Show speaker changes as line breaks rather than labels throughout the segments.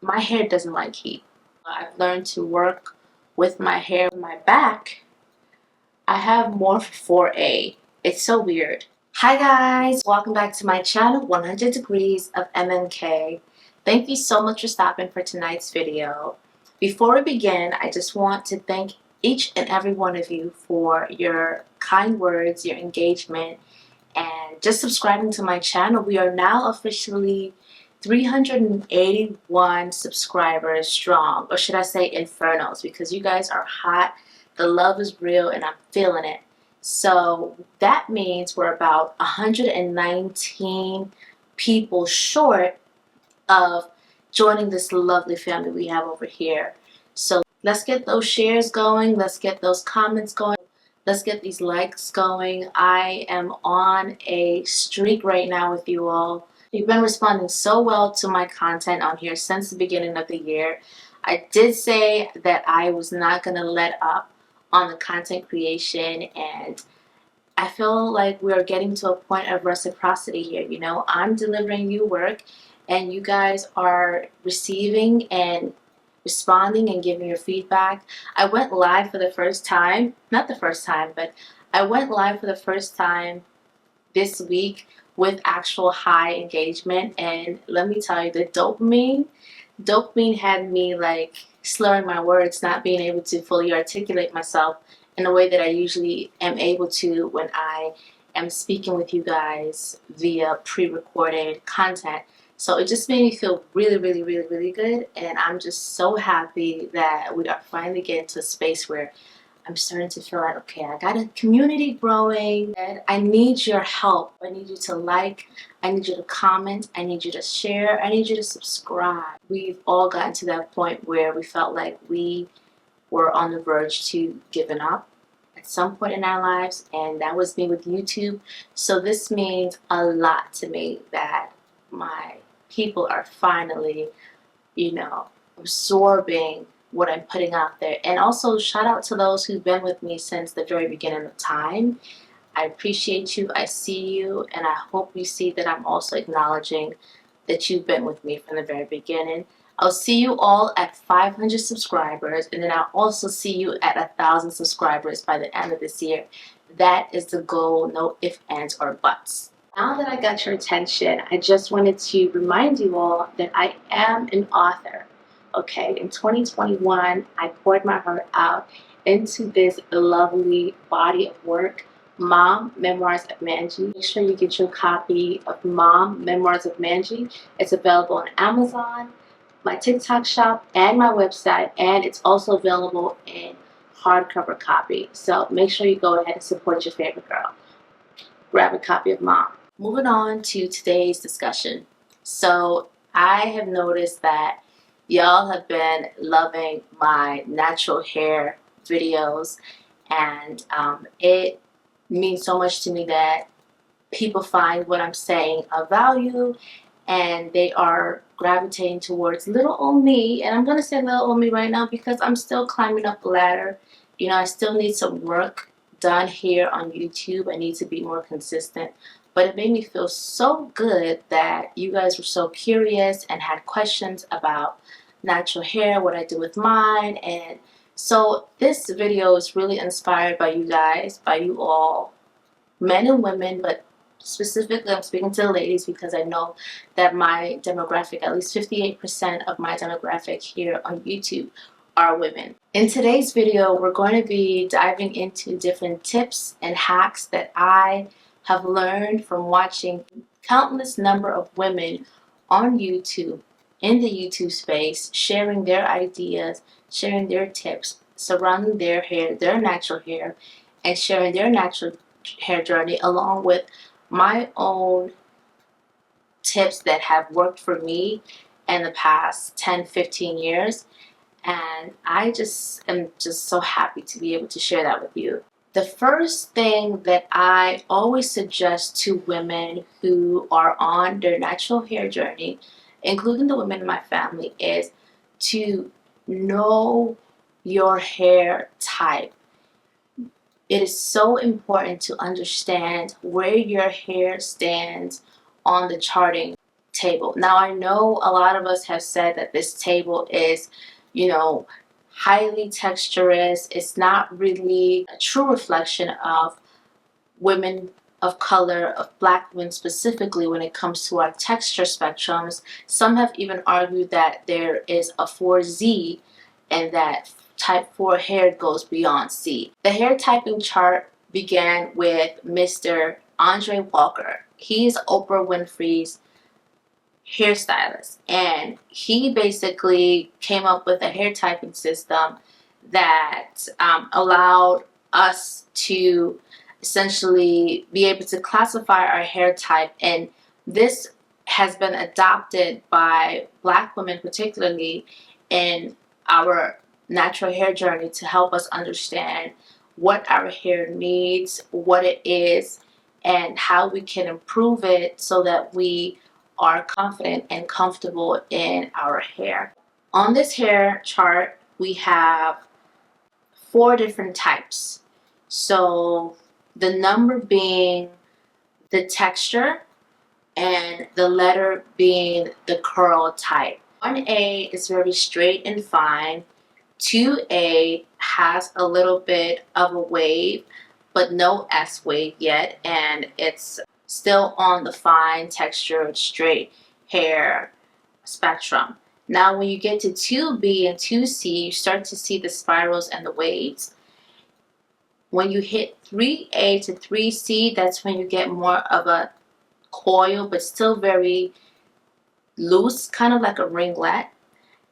my hair doesn't like heat. I've learned to work with my hair. My back, I have more 4A. It's so weird. Hi guys, welcome back to my channel, 100 Degrees of MNK. Thank you so much for stopping for tonight's video. Before we begin, I just want to thank each and every one of you for your kind words, your engagement, and just subscribing to my channel. We are now officially 381 subscribers strong, or should I say infernos, because you guys are hot, the love is real, and I'm feeling it. So that means we're about 119 people short of joining this lovely family we have over here. So let's get those shares going, let's get those comments going, let's get these likes going. I am on a streak right now with you all. You've been responding so well to my content on here since the beginning of the year. I did say that I was not going to let up on the content creation, and I feel like we're getting to a point of reciprocity here. You know, I'm delivering you work and you guys are receiving and responding and giving your feedback. I went live for the first time, not the first time, but I went live for the first time this week with actual high engagement, and let me tell you, the dopamine had me like slurring my words, not being able to fully articulate myself in a way that I usually am able to when I am speaking with you guys via pre-recorded content. So it just made me feel really, really, really, really good, and I'm just so happy that we are finally getting to a space where I'm starting to feel like, okay, I got a community growing, and I need your help. I need you to like, I need you to comment, I need you to share, I need you to subscribe. We've all gotten to that point where we felt like we were on the verge to giving up at some point in our lives, and that was me with YouTube. So this means a lot to me that my people are finally, you know, absorbing what I'm putting out there. And also shout out to those who've been with me since the very beginning of time. I appreciate you, I see you, and I hope you see that I'm also acknowledging that you've been with me from the very beginning. I'll see you all at 500 subscribers, and then I'll also see you at 1,000 subscribers by the end of this year. That is the goal, no ifs, ands, or buts. Now that I got your attention, I just wanted to remind you all that I am an author. Okay, in 2021, I poured my heart out into this lovely body of work, Mom, Memoirs of Manji. Make sure you get your copy of Mom, Memoirs of Manji. It's available on Amazon, my TikTok shop, and my website, and it's also available in hardcover copy. So make sure you go ahead and support your favorite girl. Grab a copy of Mom. Moving on to today's discussion. So I have noticed that y'all have been loving my natural hair videos, and it means so much to me that people find what I'm saying of value, and they are gravitating towards little old me. And I'm going to say little old me right now because I'm still climbing up the ladder. You know, I still need some work done here on YouTube. I need to be more consistent. But it made me feel so good that you guys were so curious and had questions about natural hair, what I do with mine. And so this video is really inspired by you guys, by you all, men and women, but specifically I'm speaking to the ladies because I know that my demographic, at least 58% of my demographic here on YouTube, are women. In today's video, we're going to be diving into different tips and hacks that I have learned from watching countless number of women on YouTube, in the YouTube space, sharing their ideas, sharing their tips surrounding their hair, their natural hair, and sharing their natural hair journey along with my own tips that have worked for me in the past 10-15 years. And I just am so happy to be able to share that with you. The first thing that I always suggest to women who are on their natural hair journey, including the women in my family, is to know your hair type. It is so important to understand where your hair stands on the charting table. Now I know a lot of us have said that this table is, you know, highly texturous. It's not really a true reflection of women of color, of black women specifically, when it comes to our texture spectrums. Some have even argued that there is a 4Z and that type 4 hair goes beyond C. The hair typing chart began with Mr. Andre Walker. He's Oprah Winfrey's hairstylist, and he basically came up with a hair typing system that allowed us to essentially be able to classify our hair type, and this has been adopted by black women particularly in our natural hair journey to help us understand what our hair needs, what it is, and how we can improve it so that we are confident and comfortable in our hair. On this hair chart, we have 4 different types. So the number being the texture and the letter being the curl type. 1A is very straight and fine. 2A has a little bit of a wave, but no S wave yet, and it's still on the fine textured straight hair spectrum. Now when you get to 2B and 2C, you start to see the spirals and the waves. When you hit 3A to 3C, that's when you get more of a coil, but still very loose, kind of like a ringlet.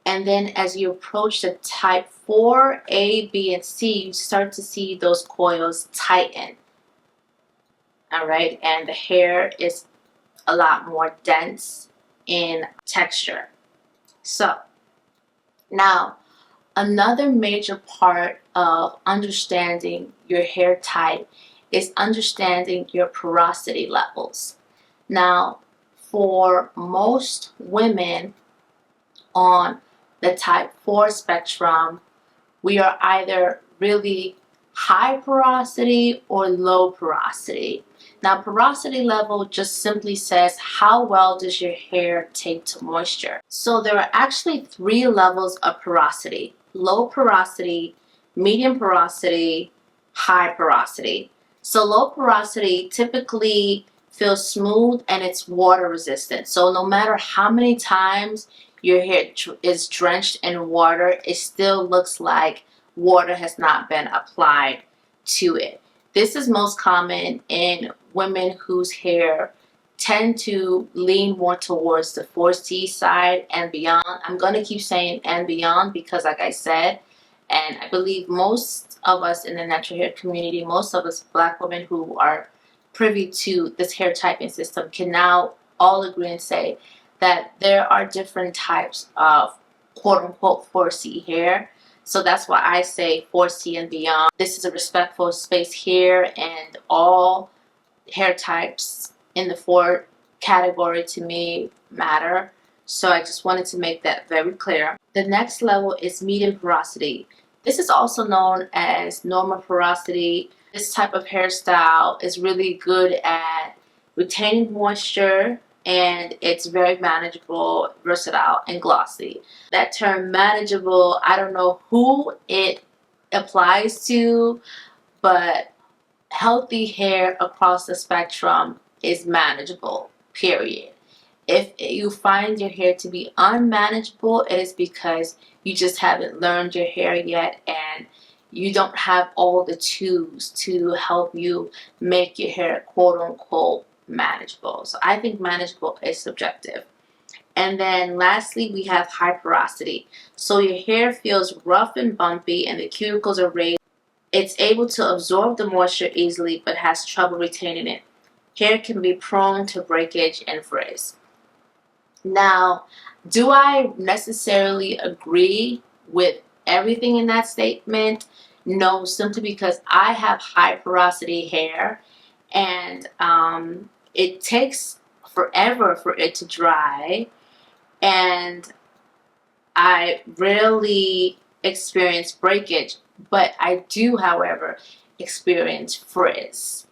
And then as you approach the type 4, A, B, and C, you start to see those coils tighten. Alright, and the hair is a lot more dense in texture. So, now, another major part of understanding your hair type is understanding your porosity levels. Now, for most women on the type 4 spectrum, we are either really high porosity or low porosity. Now, porosity level just simply says how well does your hair take to moisture. So there are actually 3 levels of porosity: low porosity, medium porosity, high porosity. So low porosity typically feels smooth and it's water resistant. So no matter how many times your hair is drenched in water, it still looks like water has not been applied to it. This is most common in women whose hair tend to lean more towards the 4C side and beyond. I'm going to keep saying and beyond because, like I said, and I believe most of us in the natural hair community, most of us black women who are privy to this hair typing system can now all agree and say that there are different types of quote-unquote 4C hair. So that's why I say 4C and beyond. This is a respectful space here, and all hair types in the 4 category to me matter. So I just wanted to make that very clear. The next level is medium porosity. This is also known as normal porosity. This type of hairstyle is really good at retaining moisture, and it's very manageable, versatile, and glossy. That term manageable, I don't know who it applies to, but healthy hair across the spectrum is manageable, period. If you find your hair to be unmanageable, it is because you just haven't learned your hair yet and you don't have all the tools to help you make your hair quote-unquote manageable. So I think manageable is subjective. And then lastly, we have high porosity. So your hair feels rough and bumpy and the cuticles are raised. It's able to absorb the moisture easily but has trouble retaining it. Hair can be prone to breakage and frizz. Now, do I necessarily agree with everything in that statement? No, simply because I have high porosity hair, and it takes forever for it to dry, and I rarely experience breakage, but I do, however, experience frizz.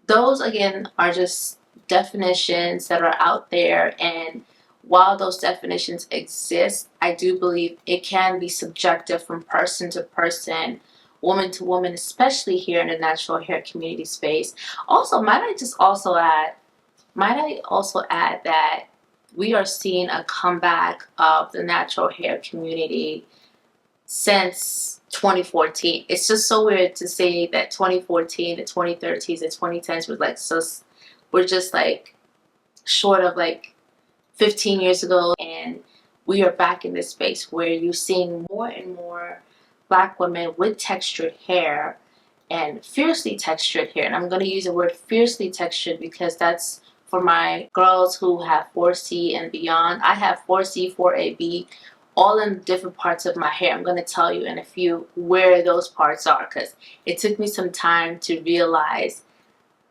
Those, again, are just definitions that are out there, and while those definitions exist, I do believe it can be subjective from person to person, woman to woman, especially here in the natural hair community space. Also, might I also add that we are seeing a comeback of the natural hair community since 2014. It's just so weird to say that 2014, the 2013s, the 2010s was like so. We're just like short of like 15 years ago, and we are back in this space where you're seeing more and more black women with textured hair and fiercely textured hair. And I'm going to use the word fiercely textured because that's for my girls who have 4C and beyond. I have 4C, 4AB, all in different parts of my hair. I'm going to tell you in a few where those parts are because it took me some time to realize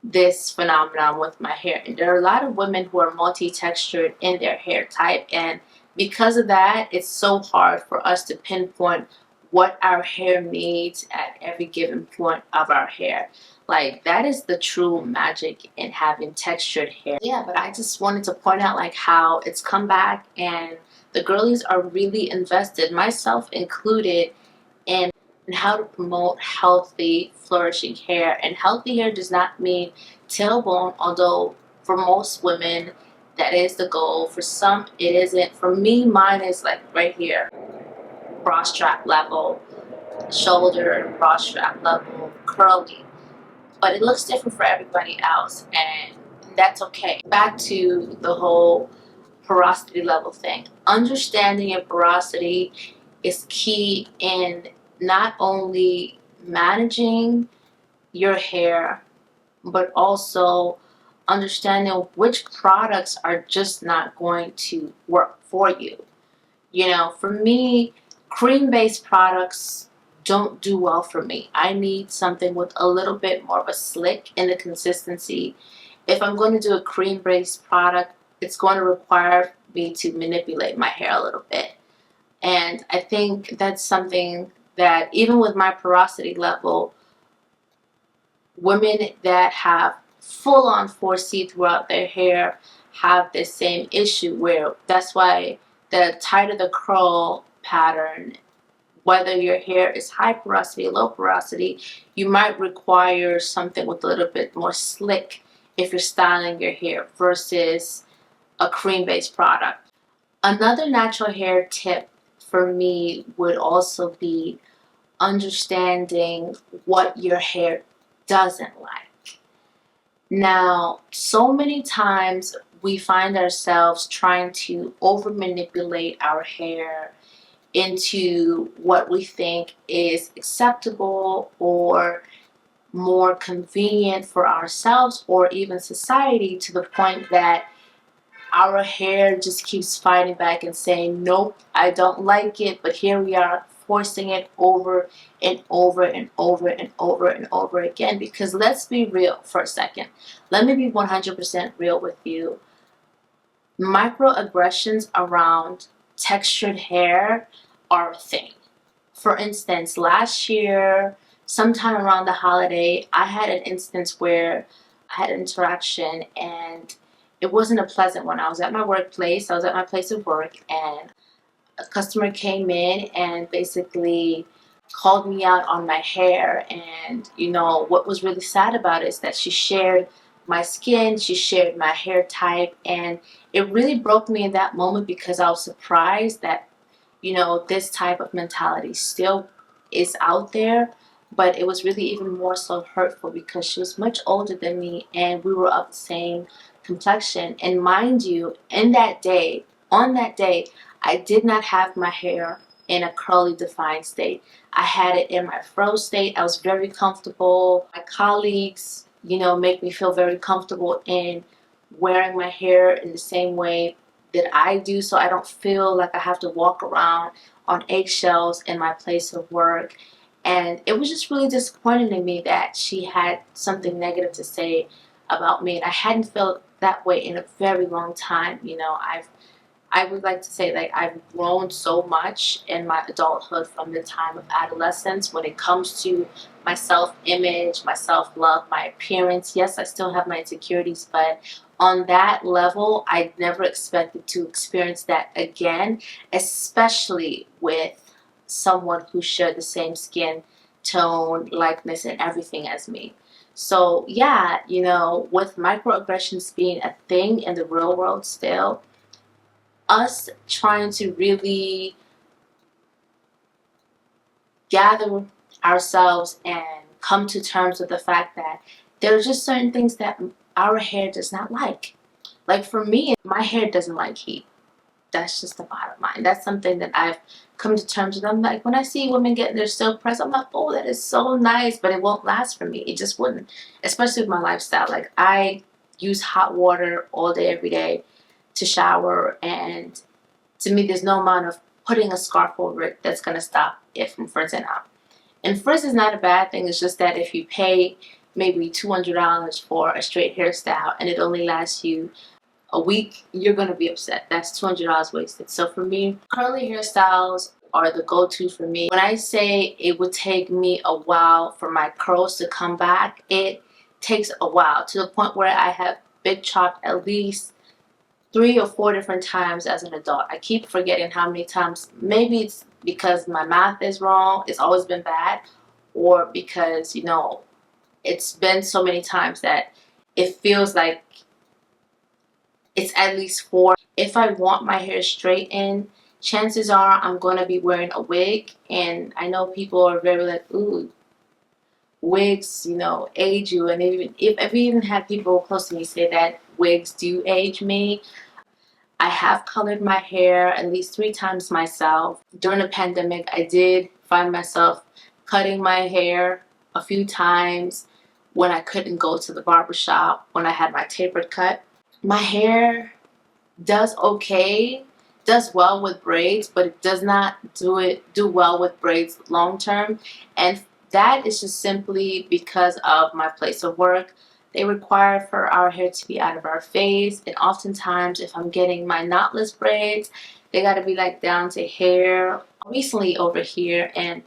this phenomenon with my hair. And there are a lot of women who are multi-textured in their hair type, and because of that, it's so hard for us to pinpoint what our hair needs at every given point of our hair. Like, that is the true magic in having textured hair. Yeah, but I just wanted to point out like how it's come back, and the girlies are really invested, myself included, in how to promote healthy, flourishing hair. And healthy hair does not mean tailbone, although for most women that is the goal. For some it isn't. For me, mine is like right here, bra strap level, shoulder, bra strap level, curly. But it looks different for everybody else, and that's okay. Back to the whole porosity level thing. Understanding your porosity is key in not only managing your hair, but also understanding which products are just not going to work for you. You know, for me, cream-based products don't do well for me. I need something with a little bit more of a slick in the consistency. If I'm going to do a cream-based product, it's going to require me to manipulate my hair a little bit. And I think that's something that even with my porosity level, women that have full-on 4C throughout their hair have the same issue, where that's why the tighter the curl pattern, whether your hair is high porosity, low porosity, you might require something with a little bit more slick if you're styling your hair versus a cream-based product. Another natural hair tip for me would also be understanding what your hair doesn't like. Now, so many times we find ourselves trying to over manipulate our hair into what we think is acceptable or more convenient for ourselves or even society, to the point that our hair just keeps fighting back and saying, nope, I don't like it, but here we are forcing it over and over and over and over and over again. Because let's be real for a second. Let me be 100% real with you. Microaggressions around textured hair are a thing. For instance, last year, sometime around the holiday, I had an instance where I had an interaction, and it wasn't a pleasant one. I was at my workplace, I was at my place of work, and a customer came in and basically called me out on my hair. And you know what was really sad about it is that she shared my skin, she shared my hair type, and it really broke me in that moment because I was surprised that, you know, this type of mentality still is out there. But it was really even more so hurtful because she was much older than me and we were of the same complexion. And mind you, on that day, I did not have my hair in a curly defined state. I had it in my fro state. I was very comfortable. My colleagues, you know, make me feel very comfortable in wearing my hair in the same way that I do, so I don't feel like I have to walk around on eggshells in my place of work. And it was just really disappointing to me that she had something negative to say about me, and I hadn't felt that way in a very long time. You know, I would like to say, like, I've grown so much in my adulthood from the time of adolescence when it comes to my self-image, my self-love, my appearance. Yes, I still have my insecurities, but On that level, I never expected to experience that again, especially with someone who shared the same skin tone, likeness, and everything as me. So yeah, you know, with microaggressions being a thing in the real world still, us trying to really gather ourselves and come to terms with the fact that there are just certain things that our hair does not like. Like for me, my hair doesn't like heat. That's just the bottom line. That's something that I've come to terms with. I'm like, when I see women getting their silk press, I'm like, oh, that is so nice, but it won't last for me. It just wouldn't, especially with my lifestyle. Like I use hot water all day, every day to shower, and to me, there's no amount of putting a scarf over it that's going to stop it from frizzing out. And frizz is not a bad thing. It's just that if you pay maybe $200 for a straight hairstyle and it only lasts you a week, you're going to be upset. That's $200 wasted. So for me, curly hairstyles are the go-to for me. When I say it would take me a while for my curls to come back, it takes a while, to the point where I have big chopped at least 3 or 4 different times as an adult. I keep forgetting how many times. Maybe it's because my math is wrong, it's always been bad, or because, you know, it's been so many times that it feels like it's at least 4. If I want my hair straightened, chances are I'm going to be wearing a wig, and I know people are very like, ooh, wigs, you know, age you. And even if I've even had people close to me say that wigs do age me. I have colored my hair at least 3 times myself. During the pandemic, I did find myself cutting my hair a few times when I couldn't go to the barber shop, when I had my tapered cut. My hair does okay, does well with braids, but it does not do well with braids long term. And that is just simply because of my place of work. They require for our hair to be out of our face, and oftentimes if I'm getting my knotless braids, they got to be like down to hair recently over here, and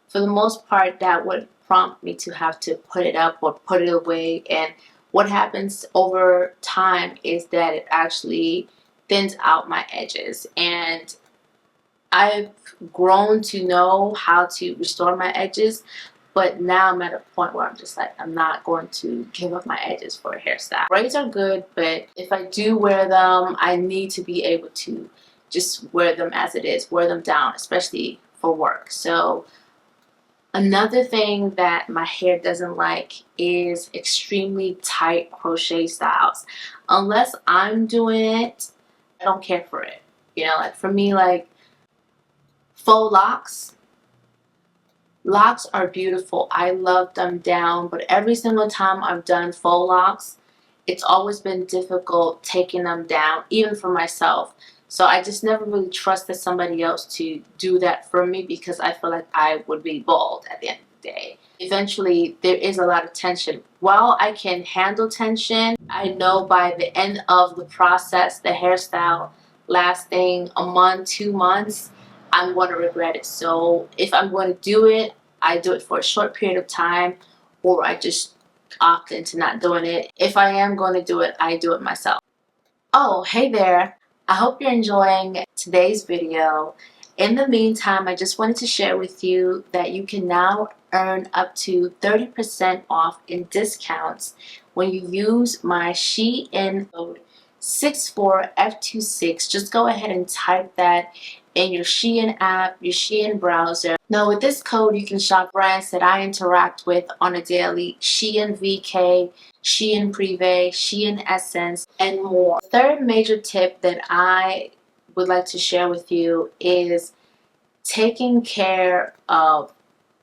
for the most part that would prompt me to have to put it up or put it away. And what happens over time is that it actually thins out my edges, and I've grown to know how to restore my edges, but now I'm at a point where I'm just like, I'm not going to give up my edges for a hairstyle. Braids are good, but if I do wear them, I need to be able to just wear them as it is, wear them down, especially for work. So another thing that my hair doesn't like is extremely tight crochet styles. Unless I'm doing it, I don't care for it. You know, like for me, like faux locks. Locks are beautiful. I love them down, but every single time I've done faux locks, it's always been difficult taking them down, even for myself. So I just never really trusted somebody else to do that for me, because I feel like I would be bald at the end of the day. Eventually, there is a lot of tension. While I can handle tension, I know by the end of the process, the hairstyle lasting a month, 2 months, I'm going to regret it. So if I'm going to do it, I do it for a short period of time, or I just opt into not doing it. If I am going to do it, I do it myself. Oh, hey there. I hope you're enjoying today's video. In the meantime, I just wanted to share with you that you can now earn up to 30% off in discounts when you use my Shein code 64F26. Just go ahead and type that in your Shein app, your Shein browser. Now with this code, you can shop brands that I interact with on a daily: Shein VK, Shein Privé, Shein Essence, and more. The third major tip that I would like to share with you is taking care of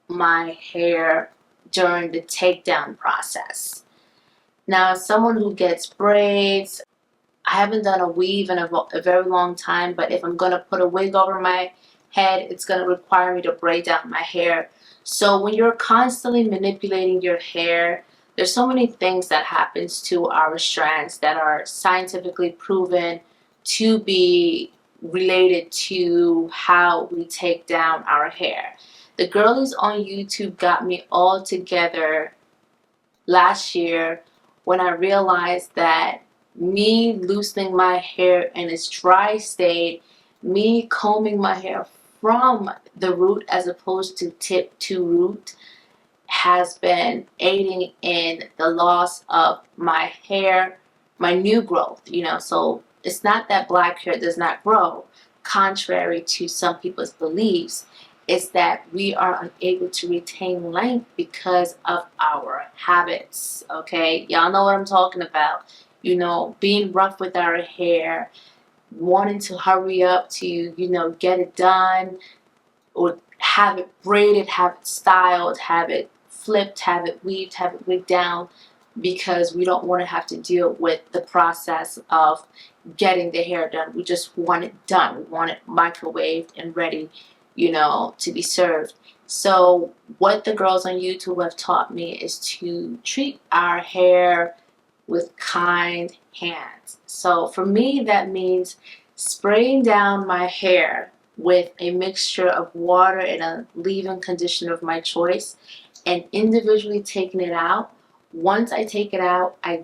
my hair during the takedown process. Now, as someone who gets braids, I haven't done a weave in a very long time, but if I'm going to put a wig over my head, it's going to require me to braid down my hair. So when you're constantly manipulating your hair, there's so many things that happens to our strands that are scientifically proven to be related to how we take down our hair. The girlies on YouTube got me all together last year when I realized that me loosening my hair in its dry state, me combing my hair from the root as opposed to tip to root, has been aiding in the loss of my hair, my new growth, you know. So it's not that black hair does not grow, contrary to some people's beliefs. It's that we are unable to retain length because of our habits, okay? Y'all know what I'm talking about. You know, being rough with our hair, wanting to hurry up to, you know, get it done, or have it braided, have it styled, have it flipped, have it weaved, have it wigged down, because we don't want to have to deal with the process of getting the hair done. We just want it done. We want it microwaved and ready, you know, to be served. So what the girls on YouTube have taught me is to treat our hair with kind hands. So for me, that means spraying down my hair with a mixture of water and a leave-in conditioner of my choice, and individually taking it out. Once I take it out, I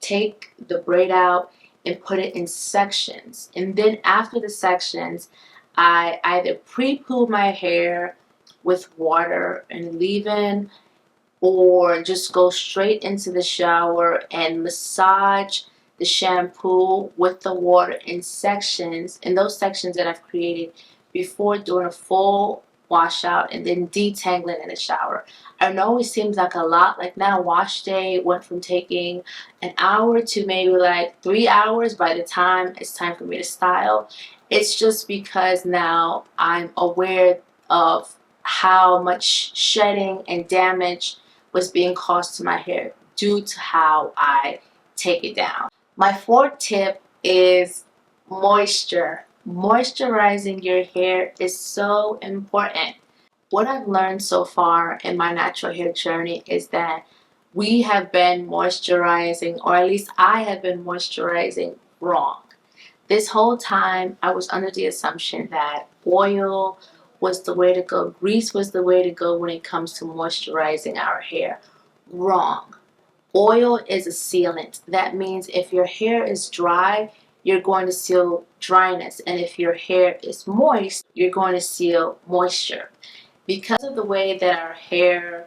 take the braid out and put it in sections. And then after the sections, I either pre-poo my hair with water and leave-in, or just go straight into the shower and massage the shampoo with the water in sections, in those sections that I've created, before doing a full washout and then detangling in the shower. I know it seems like a lot. Like now, wash day went from taking an hour to maybe like 3 hours by the time it's time for me to style. It's just because now I'm aware of how much shedding and damage was being caused to my hair due to how I take it down. My fourth tip is moisture. Moisturizing your hair is so important. What I've learned so far in my natural hair journey is that we have been moisturizing, or at least I have been moisturizing wrong. This whole time I was under the assumption that oil was the way to go, grease was the way to go when it comes to moisturizing our hair. Wrong. Oil is a sealant. That means if your hair is dry, you're going to seal dryness, and if your hair is moist, you're going to seal moisture. Because of the way that our hair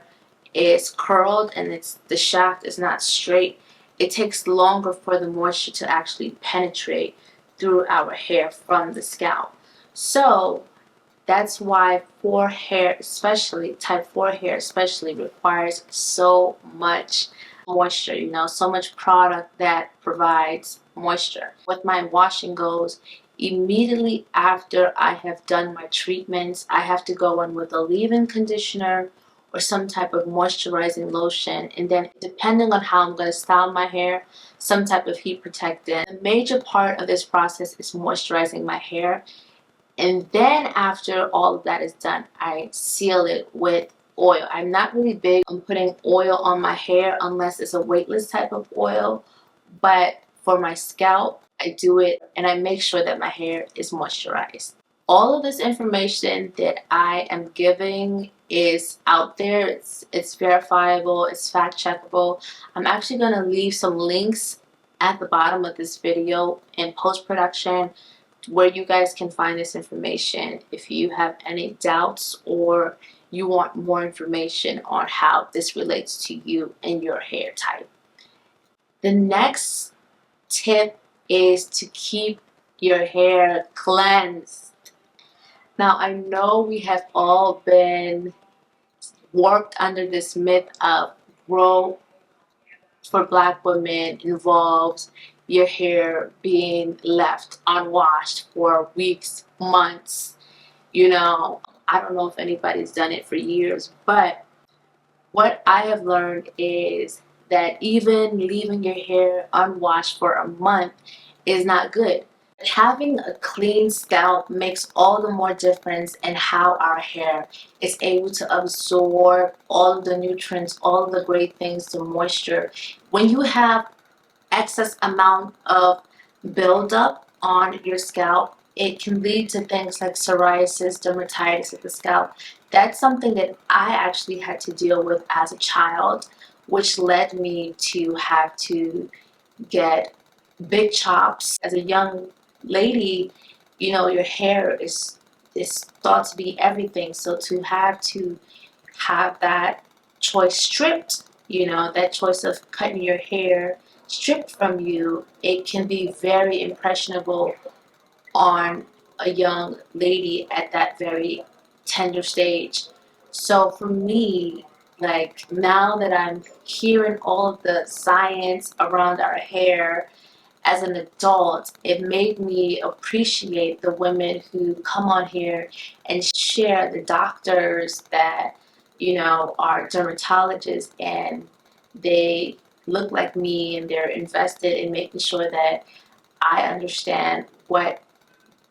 is curled and the shaft is not straight, it takes longer for the moisture to actually penetrate through our hair from the scalp. So that's why 4 hair, especially type 4 hair especially, requires so much moisture, you know, so much product that provides moisture. With my washing goes, immediately after I have done my treatments, I have to go in with a leave-in conditioner or some type of moisturizing lotion, and then depending on how I'm going to style my hair, some type of heat protectant. A major part of this process is moisturizing my hair, and then after all of that is done, I seal it with oil. I'm not really big on putting oil on my hair unless it's a weightless type of oil, but for my scalp, I do it and I make sure that my hair is moisturized. All of this information that I am giving is out there. It's verifiable, it's fact checkable. I'm actually going to leave some links at the bottom of this video in post-production where you guys can find this information if you have any doubts or you want more information on how this relates to you and your hair type. The next tip is to keep your hair cleansed. Now, I know we have all been worked under this myth of grow for black women involves your hair being left unwashed for weeks, months. You know, I don't know if anybody's done it for years, but what I have learned is that even leaving your hair unwashed for a month is not good. Having a clean scalp makes all the more difference in how our hair is able to absorb all of the nutrients, all of the great things, the moisture. When you have excess amount of buildup on your scalp, it can lead to things like psoriasis, dermatitis of the scalp. That's something that I actually had to deal with as a child, which led me to have to get big chops. As a young lady, you know, your hair is thought to be everything. So to have that choice stripped, you know, that choice of cutting your hair stripped from you, it can be very impressionable on a young lady at that very tender stage. So for me, like now that I'm hearing all of the science around our hair as an adult, it made me appreciate the women who come on here and share, the doctors that, you know, are dermatologists and they look like me and they're invested in making sure that I understand what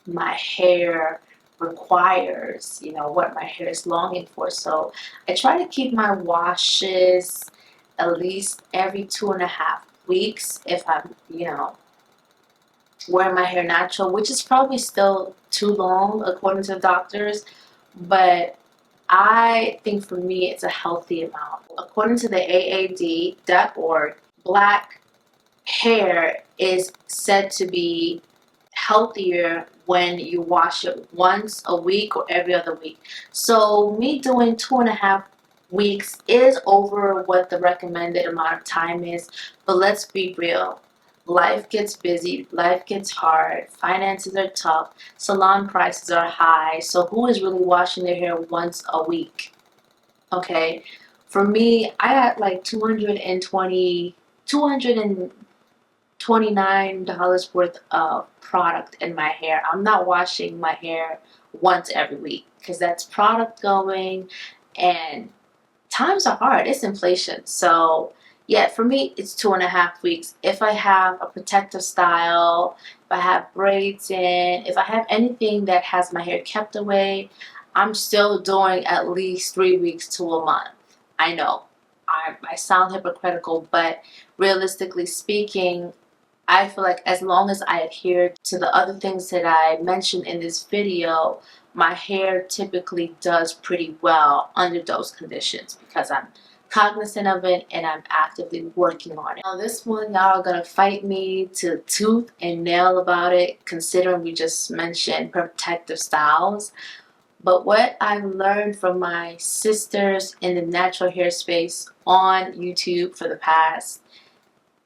my hair requires, you know, what my hair is longing for. So I try to keep my washes at least every 2.5 weeks if I'm, you know, wearing my hair natural, which is probably still too long according to the doctors, but I think for me it's a healthy amount. According to the AAD.org, black hair is said to be healthier when you wash it once a week or every other week. So me doing 2.5 weeks is over what the recommended amount of time is, but let's be real. Life gets busy, life gets hard, finances are tough, salon prices are high, so who is really washing their hair once a week? Okay, for me, I got like 229 dollars worth of product in my hair. I'm not washing my hair once every week because that's product going, and times are hard. It's inflation. So yeah, for me it's 2.5 weeks. If I have a protective style, if I have braids in, if I have anything that has my hair kept away, I'm still doing at least 3 weeks to a month. I know I sound hypocritical, but realistically speaking, I feel like as long as I adhere to the other things that I mentioned in this video, my hair typically does pretty well under those conditions because I'm cognizant of it and I'm actively working on it. Now this one, y'all are gonna fight me to tooth and nail about it, considering we just mentioned protective styles. But what I've learned from my sisters in the natural hair space on YouTube for the past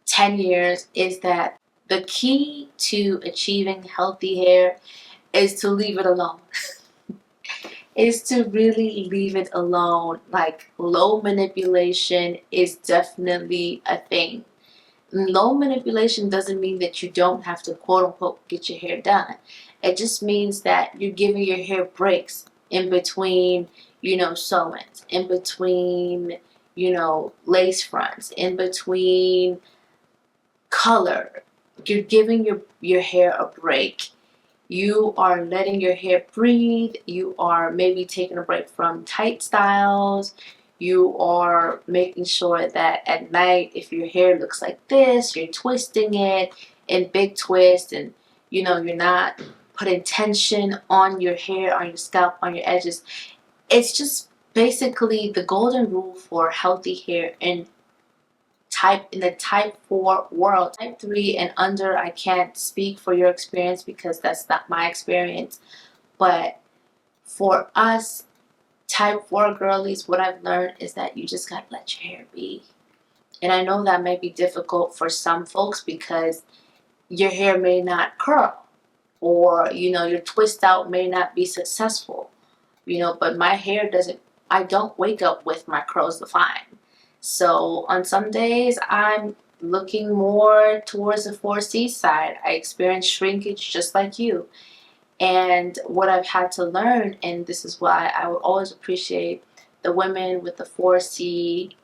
10 years is that the key to achieving healthy hair is to leave it alone. Is to really leave it alone. Like low manipulation is definitely a thing. Low manipulation doesn't mean that you don't have to quote unquote get your hair done. It just means that you're giving your hair breaks in between, you know, sew-ins, in between, you know, lace fronts, in between color. You're giving your hair a break. You are letting your hair breathe. You are maybe taking a break from tight styles. You are making sure that at night, if your hair looks like this, you're twisting it in big twists, and you know, you're not putting tension on your hair, on your scalp, on your edges. It's just basically the golden rule for healthy hair and in the type 4 world. Type 3 and under, I can't speak for your experience because that's not my experience, but for us type 4 girlies, what I've learned is that you just gotta let your hair be. And I know that may be difficult for some folks because your hair may not curl, or you know, your twist out may not be successful, you know, but my hair doesn't, I don't wake up with my curls defined. So on some days I'm looking more towards the 4C side. I experience shrinkage just like you. And what I've had to learn, and this is why I will always appreciate the women with the 4C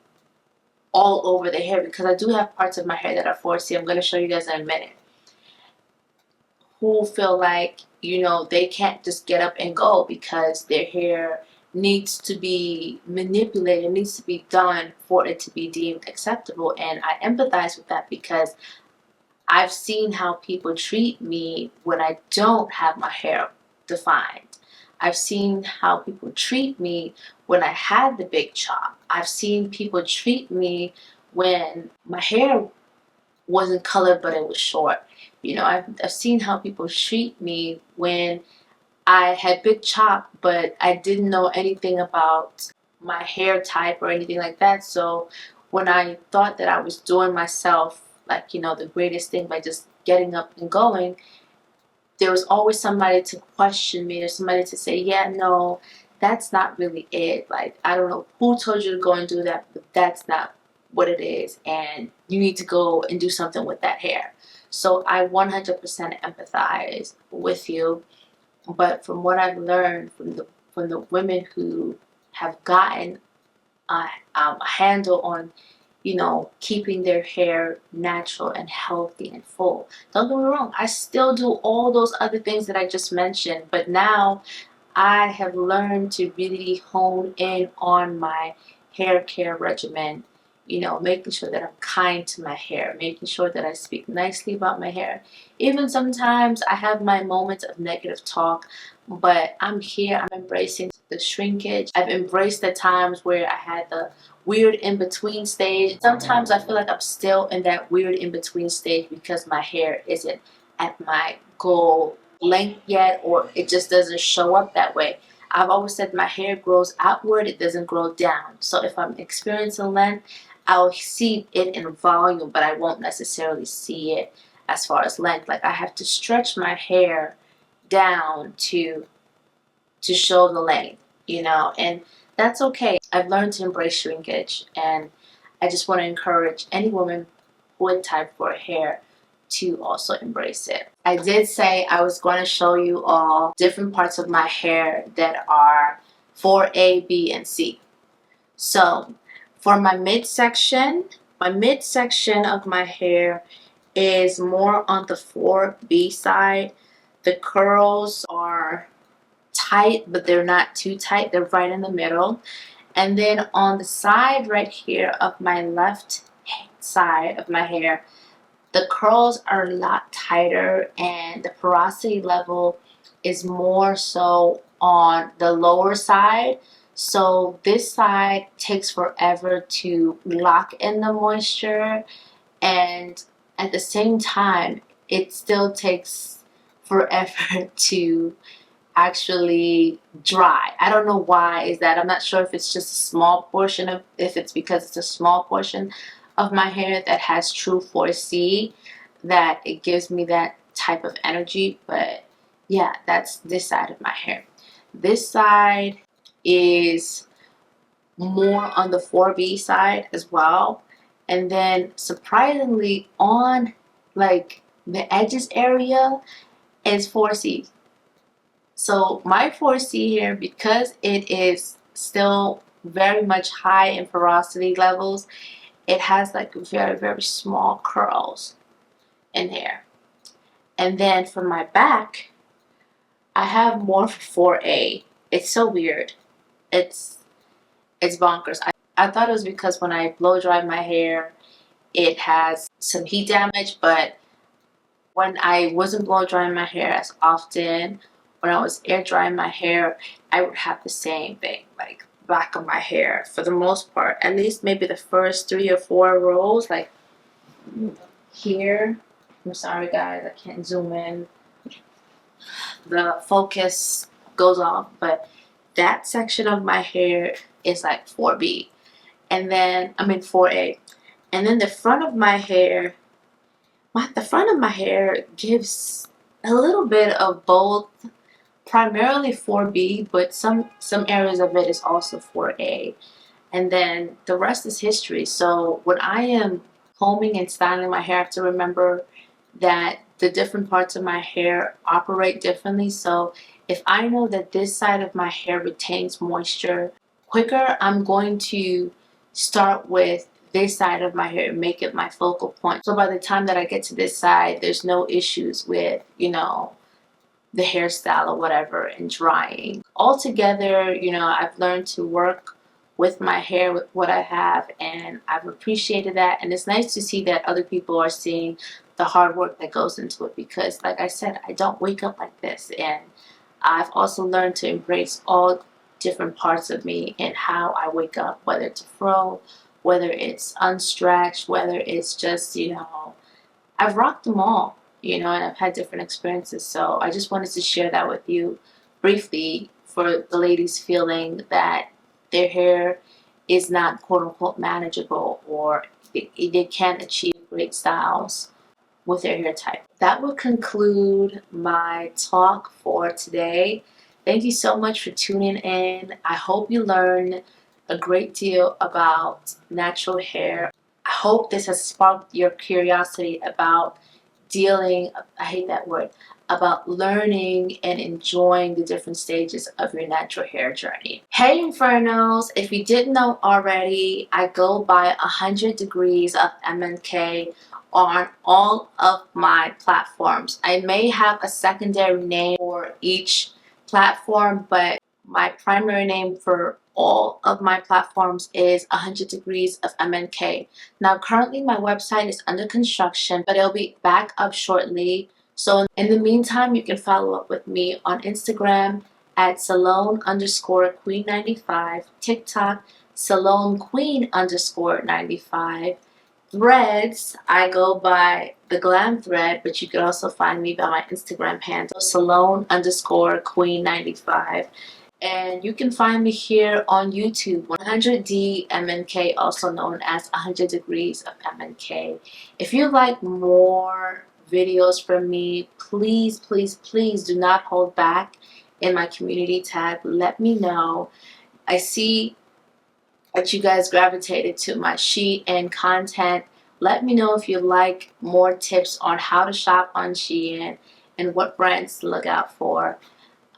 all over the hair, because I do have parts of my hair that are 4C. I'm going to show you guys in a minute. Who feel like, you know, they can't just get up and go because their hair needs to be manipulated, needs to be done for it to be deemed acceptable. And I empathize with that because I've seen how people treat me when I don't have my hair defined. I've seen how people treat me when I had the big chop. I've seen people treat me when my hair wasn't colored but it was short. You know, I've seen how people treat me when I had big chop, but I didn't know anything about my hair type or anything like that. So when I thought that I was doing myself, like, you know, the greatest thing by just getting up and going, there was always somebody to question me or somebody to say, yeah, no, that's not really it. Like, I don't know who told you to go and do that, but that's not what it is. And you need to go and do something with that hair. So I 100% empathize with you. But from what I've learned from the women who have gotten a handle on, you know, keeping their hair natural and healthy and full. Don't get me wrong, I still do all those other things that I just mentioned, but now I have learned to really hone in on my hair care regimen. You know, making sure that I'm kind to my hair, making sure that I speak nicely about my hair. Even sometimes I have my moments of negative talk, but I'm here, I'm embracing the shrinkage. I've embraced the times where I had the weird in-between stage. Sometimes I feel like I'm still in that weird in-between stage because my hair isn't at my goal length yet, or it just doesn't show up that way. I've always said my hair grows outward, it doesn't grow down. So if I'm experiencing length, I'll see it in volume, but I won't necessarily see it as far as length. Like, I have to stretch my hair down to show the length, you know, and that's okay. I've learned to embrace shrinkage, and I just want to encourage any woman with type 4 hair to also embrace it. I did say I was going to show you all different parts of my hair that are 4A, B, and C. So for my midsection of my hair is more on the 4B side. The curls are tight, but they're not too tight. They're right in the middle. And then on the side right here of my left side of my hair, the curls are a lot tighter and the porosity level is more so on the lower side. So this side takes forever to lock in the moisture, and at the same time it still takes forever to actually dry. I don't know why is that. I'm not sure if it's just a small portion of, if it's because it's a small portion of my hair that has true 4C that it gives me that type of energy. But yeah, that's this side of my hair. This side is more on the 4B side as well. And then surprisingly on like the edges area is 4C. So my 4C here, because it is still very much high in porosity levels, it has like very, very small curls in here. And then for my back, I have more 4A. It's so weird. It's bonkers. I thought it was because when I blow dry my hair, it has some heat damage, but when I wasn't blow drying my hair as often, when I was air drying my hair, I would have the same thing, like back of my hair for the most part. At least maybe the first 3 or 4 rows, like here. I'm sorry guys, I can't zoom in. The focus goes off, but that section of my hair is like 4B. And then, I mean 4A. And then the front of my hair, the front of my hair gives a little bit of both, primarily 4B, but some areas of it is also 4A. And then the rest is history. So when I am combing and styling my hair, I have to remember that the different parts of my hair operate differently. So if I know that this side of my hair retains moisture quicker, I'm going to start with this side of my hair and make it my focal point. So by the time that I get to this side, there's no issues with, you know, the hairstyle or whatever and drying. Altogether, you know, I've learned to work with my hair with what I have, and I've appreciated that. And it's nice to see that other people are seeing the hard work that goes into it, because like I said, I don't wake up like this. And I've also learned to embrace all different parts of me and how I wake up, whether it's a fro, whether it's unstretched, whether it's just, you know, I've rocked them all. you know, and I've had different experiences. So I just wanted to share that with you briefly for the ladies feeling that their hair is not quote unquote manageable, or they can't achieve great styles with their hair type. That will conclude my talk for today. Thank you so much for tuning in. I hope you learned a great deal about natural hair. I hope this has sparked your curiosity about dealing, I hate that word, about learning and enjoying the different stages of your natural hair journey. Hey Infernos, if you didn't know already, I go by 100 Degrees of MNK on all of my platforms. I may have a secondary name for each platform, but my primary name for all of my platforms is 100 Degrees of MNK. Now currently my website is under construction, but it'll be back up shortly. So in the meantime, you can follow up with me on Instagram at Salone_Queen95, TikTok SaloneQueen_95. Threads, I go by TheGlamThread, but you can also find me by my Instagram handle, Salone_Queen95. And you can find me here on YouTube, 100D MNK, also known as 100 Degrees of MNK. If you'd like more videos from me, please, please, please do not hold back in my community tab. Let me know. I see that you guys gravitated to my Shein content. Let me know if you like more tips on how to shop on Shein and what brands to look out for.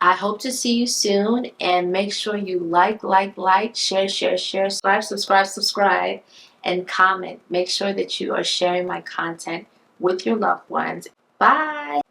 I hope to see you soon, and make sure you like, share, subscribe, and comment. Make sure that you are sharing my content with your loved ones. Bye!